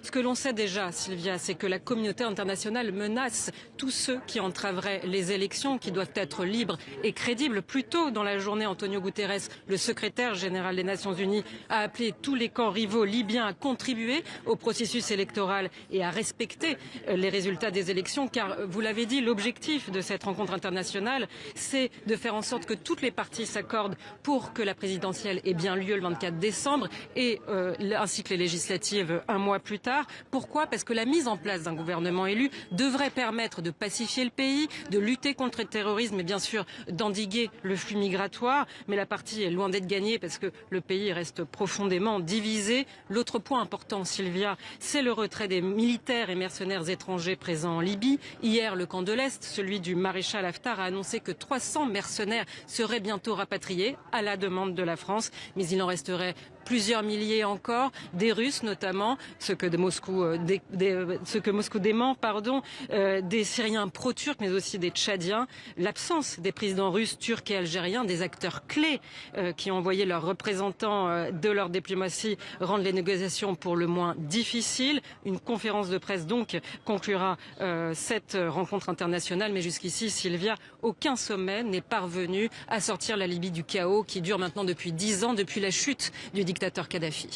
Ce que l'on sait déjà, Sylvia, c'est que la communauté internationale menace tous ceux qui entraveraient les élections, qui doivent être libres et crédibles. Plus tôt dans la journée, Antonio Guterres, le secrétaire général des Nations Unies, a appelé tous les camps rivaux libyens à contribuer au processus électoral et à respecter les résultats des élections, car vous l'avez dit, l'objectif de cette rencontre internationale, c'est de faire en sorte que toutes les parties s'accordent pour que la présidentielle ait bien lieu le 24 décembre et ainsi que les législatives un mois plus tard. Pourquoi? Parce que la mise en place d'un gouvernement élu devrait permettre de pacifier le pays, de lutter contre le terrorisme et bien sûr d'endiguer le flux migratoire. Mais la partie est loin d'être gagnée parce que le pays reste profondément divisé. L'autre point important, Sylvia, c'est le retrait des militaires et mercenaires étrangers présents en Libye. Hier, le camp de l'Est, celui du maréchal Haftar, a annoncé que 300 mercenaires seraient bientôt rapatriés à la demande de la France. Mais il en resterait plusieurs milliers encore, des Russes notamment, ce que Moscou dément, des Syriens pro-turcs, mais aussi des Tchadiens. L'absence des présidents russes, turcs et algériens, des acteurs clés qui ont envoyé leurs représentants de leur diplomatie, rendent les négociations pour le moins difficiles. Une conférence de presse donc conclura cette rencontre internationale, mais jusqu'ici, Sylvia, aucun sommet n'est parvenu à sortir la Libye du chaos qui dure maintenant depuis 10 ans, depuis la chute du dictateur Kadhafi.